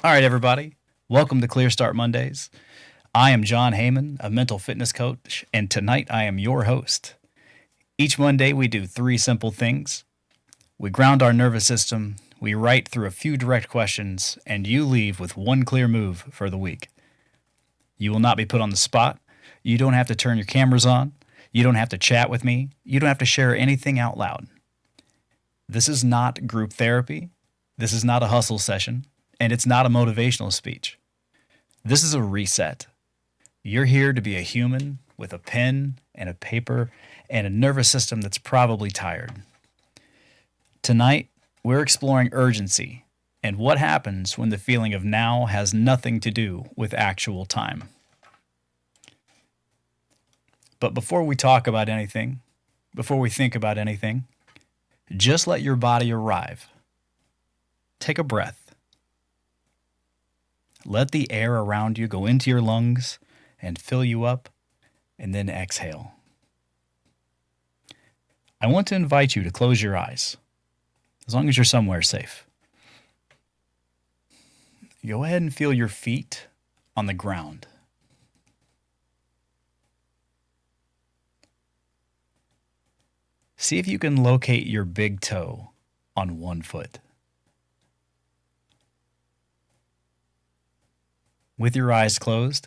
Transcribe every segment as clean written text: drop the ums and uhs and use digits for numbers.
All right, everybody. Welcome to Clear Start Mondays. I am John Heyman, a mental fitness coach, and tonight I am your host. Each Monday, we do 3 simple things. We ground our nervous system, we write through a few direct questions, and you leave with one clear move for the week. You will not be put on the spot. You don't have to turn your cameras on. You don't have to chat with me. You don't have to share anything out loud. This is not group therapy. This is not a hustle session. And it's not a motivational speech. This is a reset. You're here to be a human with a pen and a paper and a nervous system that's probably tired. Tonight, we're exploring urgency and what happens when the feeling of now has nothing to do with actual time. But before we talk about anything, before we think about anything, just let your body arrive. Take a breath. Let the air around you go into your lungs and fill you up, and then exhale. I want to invite you to close your eyes, as long as you're somewhere safe. Go ahead and feel your feet on the ground. See if you can locate your big toe on one foot. With your eyes closed,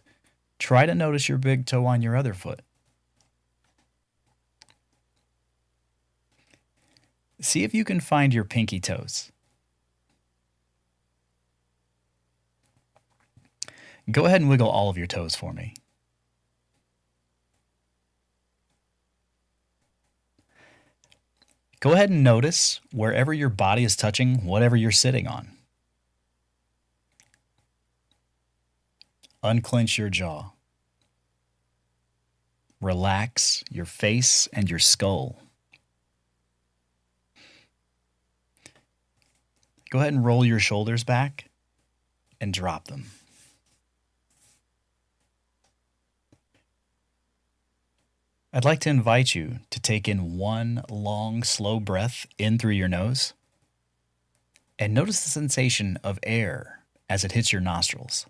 try to notice your big toe on your other foot. See if you can find your pinky toes. Go ahead and wiggle all of your toes for me. Go ahead and notice wherever your body is touching whatever you're sitting on. Unclench your jaw. Relax your face and your skull. Go ahead and roll your shoulders back and drop them. I'd like to invite you to take in one long, slow breath in through your nose and notice the sensation of air as it hits your nostrils.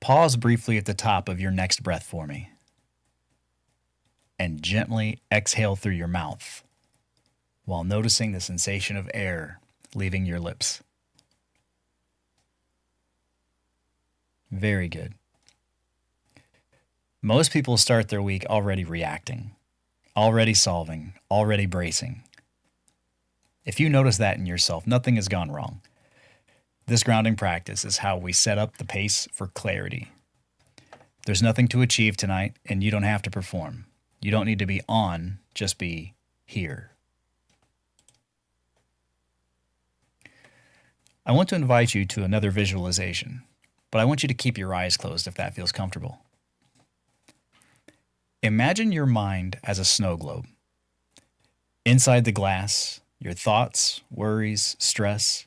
Pause briefly at the top of your next breath for me and gently exhale through your mouth while noticing the sensation of air leaving your lips. Very good. Most people start their week already reacting, already solving, already bracing. If you notice that in yourself, nothing has gone wrong. This grounding practice is how we set up the pace for clarity. There's nothing to achieve tonight, and you don't have to perform. You don't need to be on, just be here. I want to invite you to another visualization, but I want you to keep your eyes closed if that feels comfortable. Imagine your mind as a snow globe. Inside the glass, your thoughts, worries, stress,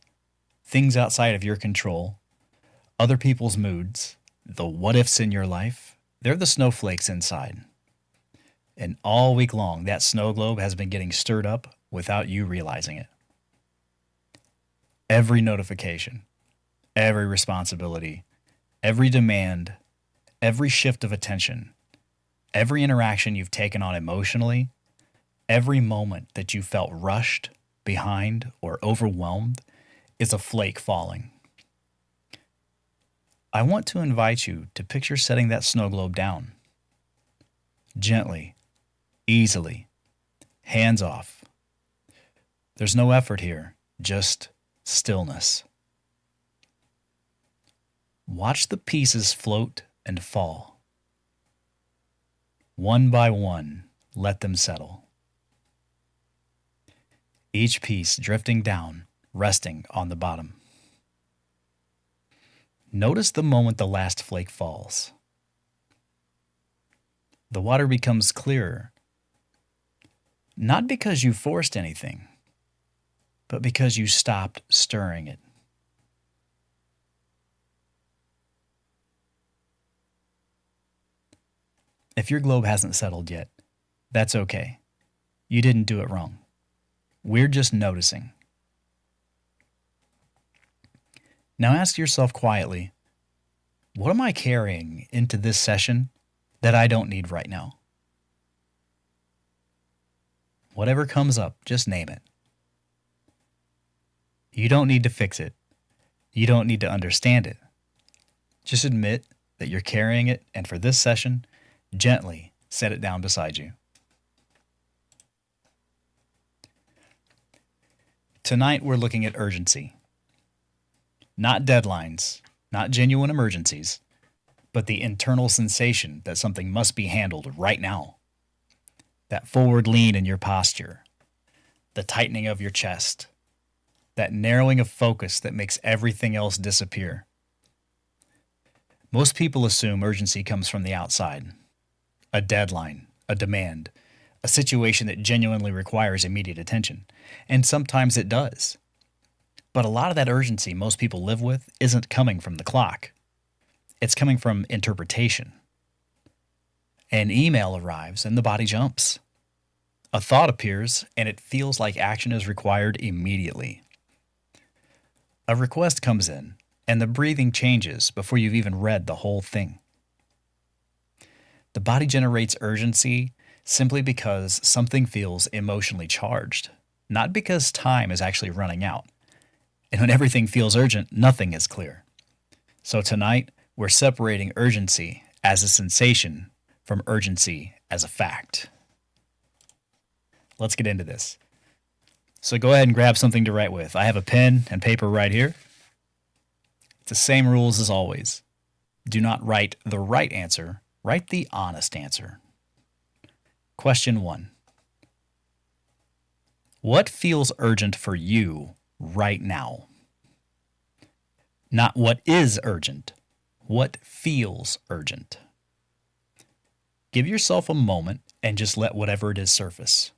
things outside of your control, other people's moods, the what-ifs in your life, they're the snowflakes inside. And all week long, that snow globe has been getting stirred up without you realizing it. Every notification, every responsibility, every demand, every shift of attention, every interaction you've taken on emotionally, every moment that you felt rushed, behind, or overwhelmed is a flake falling. I want to invite you to picture setting that snow globe down. Gently, easily, hands off. There's no effort here, just stillness. Watch the pieces float and fall. One by one, let them settle. Each piece drifting down, resting on the bottom. Notice the moment the last flake falls. The water becomes clearer, not because you forced anything, but because you stopped stirring it. If your globe hasn't settled yet, that's okay. You didn't do it wrong. We're just noticing. Now ask yourself quietly, what am I carrying into this session that I don't need right now? Whatever comes up, just name it. You don't need to fix it. You don't need to understand it. Just admit that you're carrying it, and for this session, gently set it down beside you. Tonight, we're looking at urgency. Not deadlines, not genuine emergencies, but the internal sensation that something must be handled right now. That forward lean in your posture, the tightening of your chest, that narrowing of focus that makes everything else disappear. Most people assume urgency comes from the outside, a deadline, a demand, a situation that genuinely requires immediate attention. And sometimes it does. But a lot of that urgency most people live with isn't coming from the clock. It's coming from interpretation. An email arrives and the body jumps. A thought appears and it feels like action is required immediately. A request comes in and the breathing changes before you've even read the whole thing. The body generates urgency simply because something feels emotionally charged, not because time is actually running out. And when everything feels urgent, nothing is clear. So tonight, we're separating urgency as a sensation from urgency as a fact. Let's get into this. So go ahead and grab something to write with. I have a pen and paper right here. It's the same rules as always. Do not write the right answer, write the honest answer. Question 1. What feels urgent for you right now? Not what is urgent. What feels urgent? Give yourself a moment and just let whatever it is surface.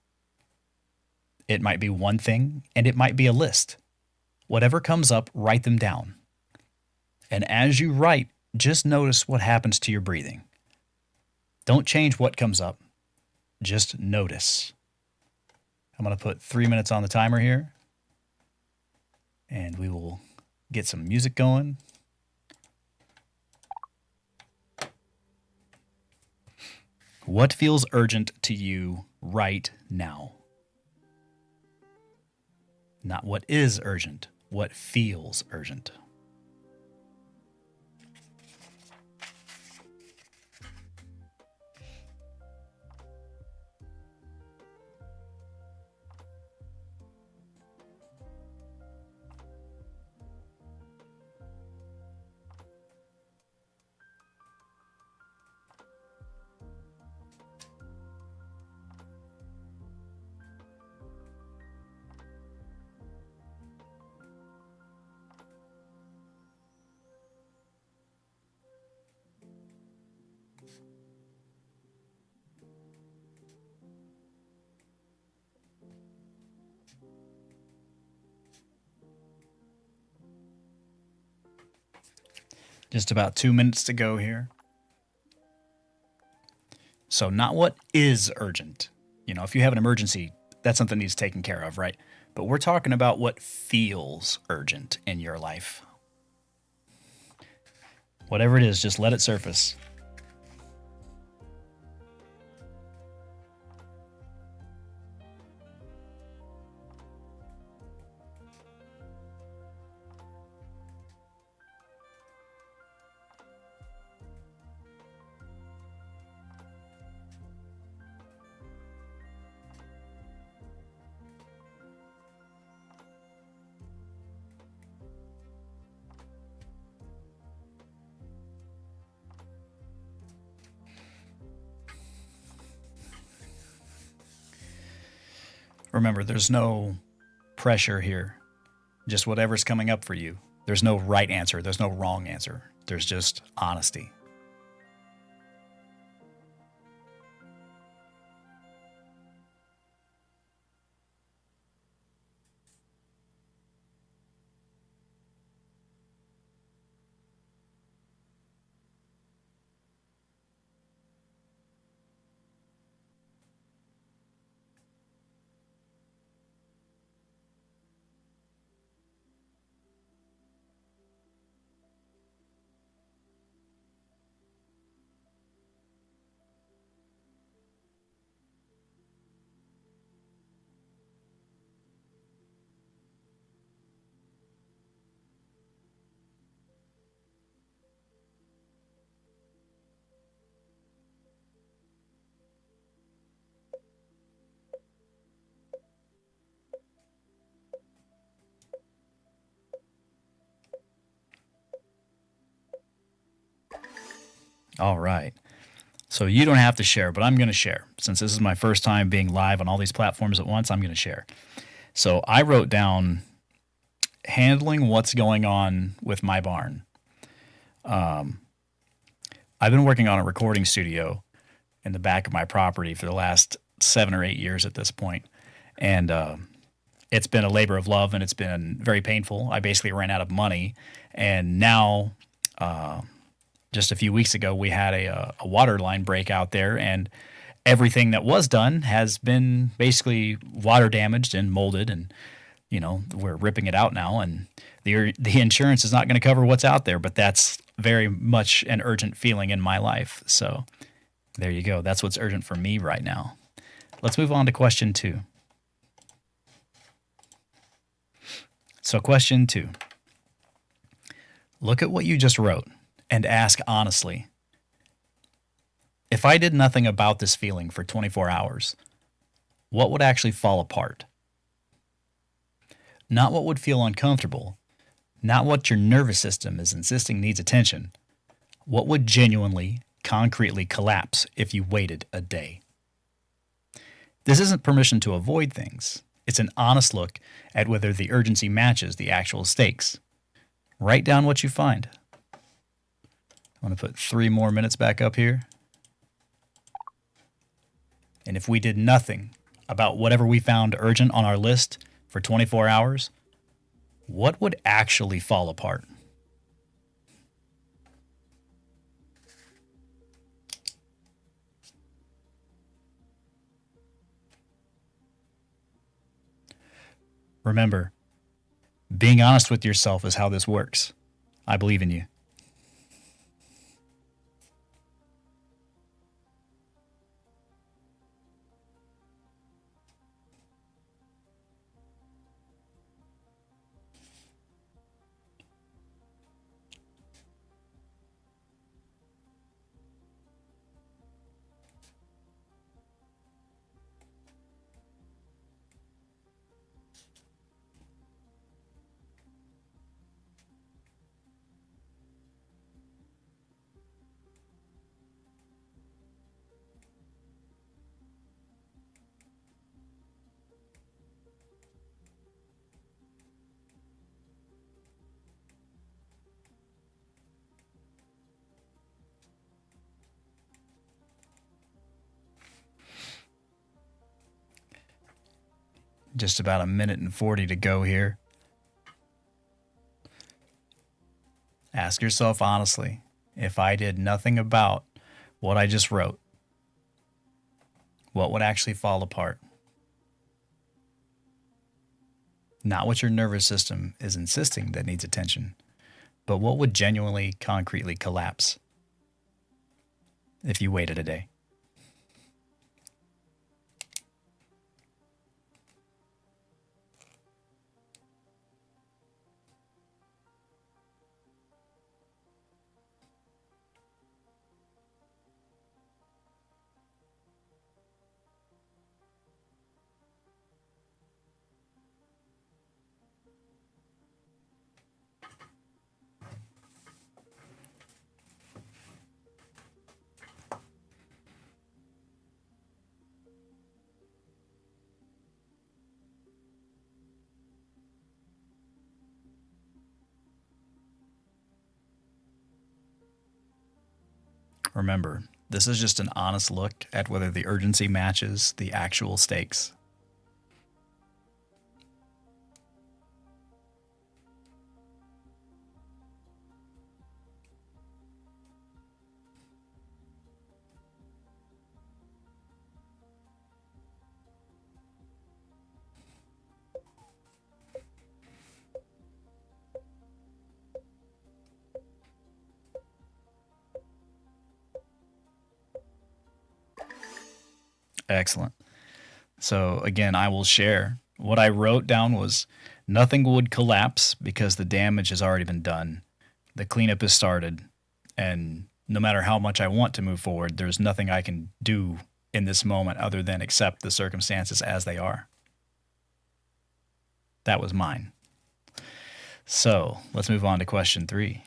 It might be one thing and it might be a list. Whatever comes up, write them down. And as you write, just notice what happens to your breathing. Don't change what comes up. Just notice. I'm going to put 3 minutes on the timer here. And we will get some music going. What feels urgent to you right now? Not what is urgent, what feels urgent. Just about 2 minutes to go here. So not what is urgent. If you have an emergency, that's something that needs taken care of, right? But we're talking about what feels urgent in your life. Whatever it is, just let it surface. Remember, there's no pressure here. Just whatever's coming up for you. There's no right answer. There's no wrong answer. There's just honesty. All right. So you don't have to share, but I'm going to share. Since this is my first time being live on all these platforms at once, I'm going to share. So I wrote down handling what's going on with my barn. I've been working on a recording studio in the back of my property for the last 7 or 8 years at this point. And it's been a labor of love and it's been very painful. I basically ran out of money. And now, just a few weeks ago, we had a water line break out there, and everything that was done has been basically water damaged and molded. And, we're ripping it out now. And the insurance is not going to cover what's out there, but that's very much an urgent feeling in my life. So there you go. That's what's urgent for me right now. Let's move on to question 2. So, question 2. Look at what you just wrote and ask honestly, if I did nothing about this feeling for 24 hours, what would actually fall apart? Not what would feel uncomfortable, not what your nervous system is insisting needs attention. What would genuinely, concretely collapse if you waited a day? This isn't permission to avoid things. It's an honest look at whether the urgency matches the actual stakes. Write down what you find. I want to put 3 more minutes back up here. And if we did nothing about whatever we found urgent on our list for 24 hours, what would actually fall apart? Remember, being honest with yourself is how this works. I believe in you. Just about a minute and 40 to go here. Ask yourself honestly, if I did nothing about what I just wrote, what would actually fall apart? Not what your nervous system is insisting that needs attention, but what would genuinely, concretely collapse if you waited a day? Remember, this is just an honest look at whether the urgency matches the actual stakes. Excellent. So, again, I will share. What I wrote down was nothing would collapse because the damage has already been done. The cleanup has started. And no matter how much I want to move forward, there's nothing I can do in this moment other than accept the circumstances as they are. That was mine. So let's move on to question 3.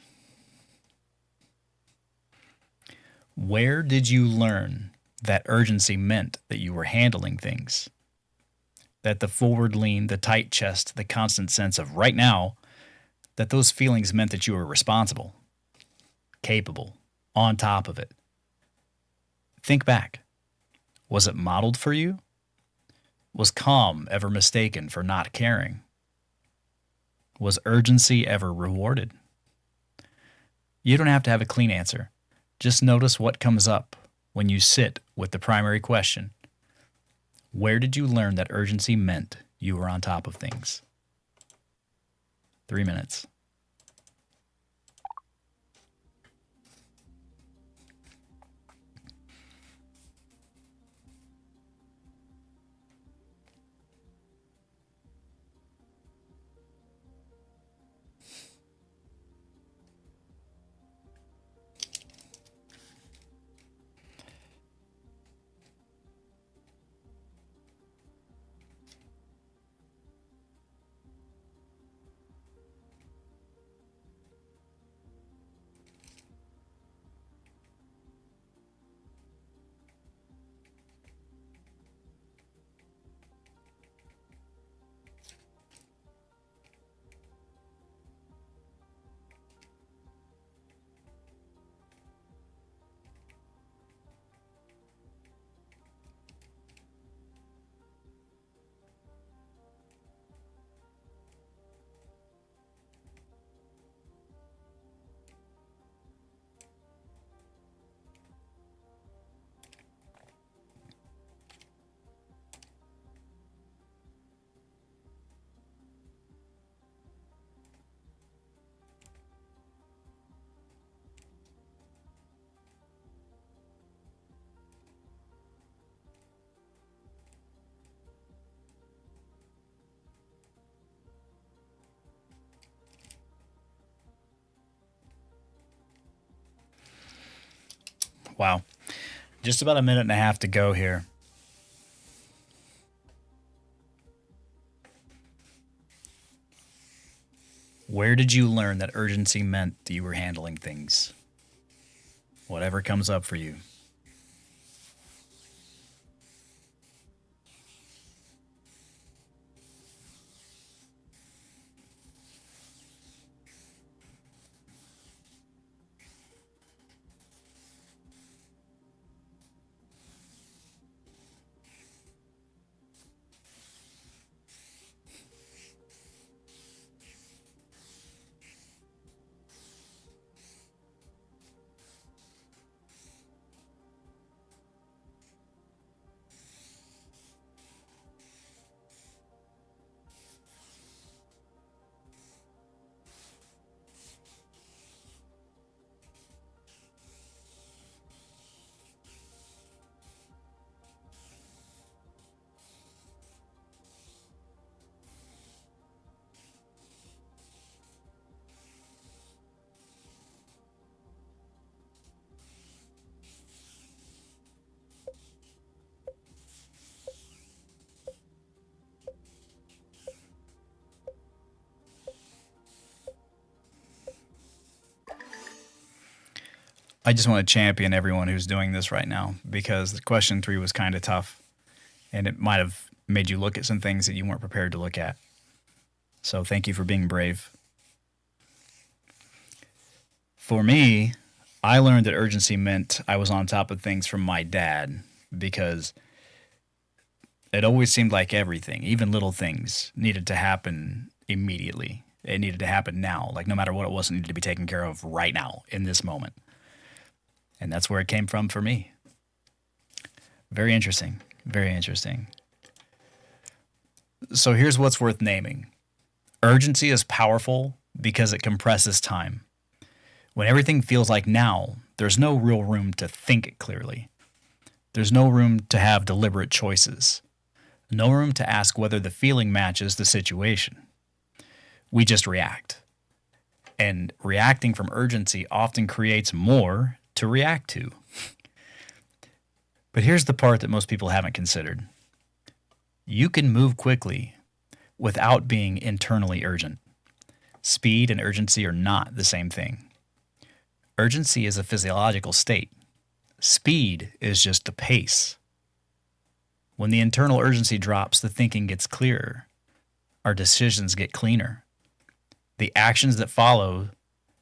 Where did you learn that urgency meant that you were handling things? That the forward lean, the tight chest, the constant sense of right now, that those feelings meant that you were responsible, capable, on top of it. Think back. Was it modeled for you? Was calm ever mistaken for not caring? Was urgency ever rewarded? You don't have to have a clean answer. Just notice what comes up when you sit with the primary question. Where did you learn that urgency meant you were on top of things? 3 minutes. Wow. Just about a minute and a half to go here. Where did you learn that urgency meant that you were handling things? Whatever comes up for you. I just want to champion everyone who's doing this right now because the question 3 was kind of tough and it might have made you look at some things that you weren't prepared to look at. So thank you for being brave. For me, I learned that urgency meant I was on top of things from my dad because it always seemed like everything, even little things, needed to happen immediately. It needed to happen now. Like no matter what it was, it needed to be taken care of right now in this moment. And that's where it came from for me. Very interesting. Very interesting. So here's what's worth naming. Urgency is powerful because it compresses time. When everything feels like now, there's no real room to think clearly. There's no room to have deliberate choices. No room to ask whether the feeling matches the situation. We just react. And reacting from urgency often creates more to react to. But here's the part that most people haven't considered. You can move quickly without being internally urgent. Speed and urgency are not the same thing. Urgency is a physiological state, Speed is just the pace. When the internal urgency drops, the thinking gets clearer. Our decisions get cleaner. The actions that follow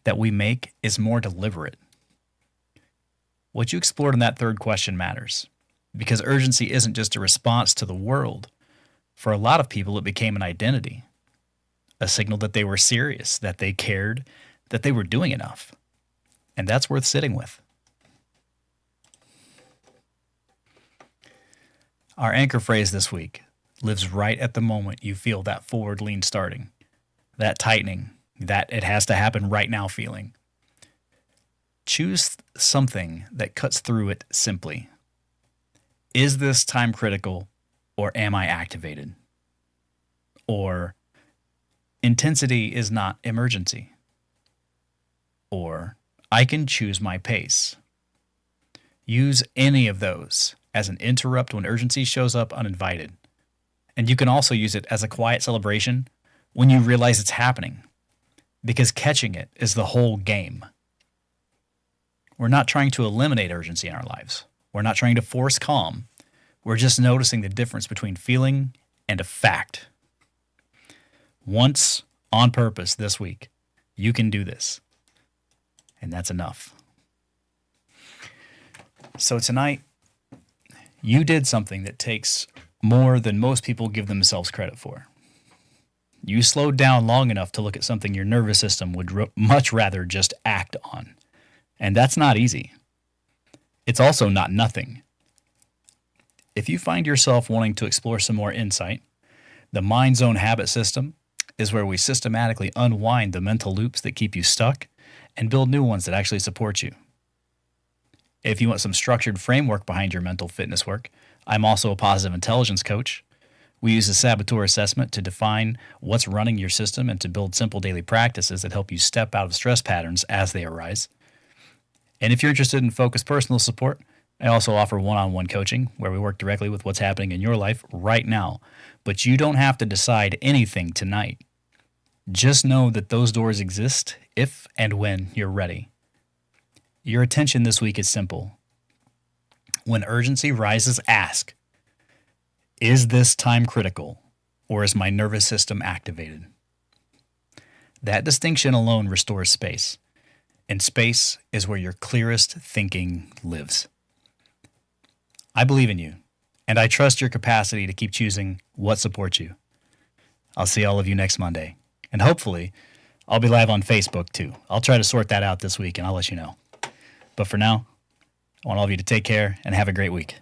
that we make is more deliberate. What you explored in that third question matters, because urgency isn't just a response to the world. For a lot of people, it became an identity, a signal that they were serious, that they cared, that they were doing enough. And that's worth sitting with. Our anchor phrase this week lives right at the moment you feel that forward lean starting, that tightening, that it has to happen right now feeling. Choose something that cuts through it simply. Is this time critical, or am I activated? Or intensity is not emergency. Or I can choose my pace. Use any of those as an interrupt when urgency shows up uninvited. And you can also use it as a quiet celebration when you realize it's happening, because catching it is the whole game. We're not trying to eliminate urgency in our lives. We're not trying to force calm. We're just noticing the difference between feeling and a fact. Once, on purpose this week, you can do this. And that's enough. So tonight, you did something that takes more than most people give themselves credit for. You slowed down long enough to look at something your nervous system would much rather just act on. And that's not easy. It's also not nothing. If you find yourself wanting to explore some more insight, the Mind Zone Habit System is where we systematically unwind the mental loops that keep you stuck and build new ones that actually support you. If you want some structured framework behind your mental fitness work, I'm also a positive intelligence coach. We use the Saboteur assessment to define what's running your system and to build simple daily practices that help you step out of stress patterns as they arise. And if you're interested in focused personal support, I also offer one-on-one coaching where we work directly with what's happening in your life right now. But you don't have to decide anything tonight. Just know that those doors exist if and when you're ready. Your attention this week is simple. When urgency rises, ask, is this time critical, or is my nervous system activated? That distinction alone restores space, and space is where your clearest thinking lives. I believe in you, and I trust your capacity to keep choosing what supports you. I'll see all of you next Monday, and hopefully I'll be live on Facebook too. I'll try to sort that out this week, and I'll let you know. But for now, I want all of you to take care and have a great week.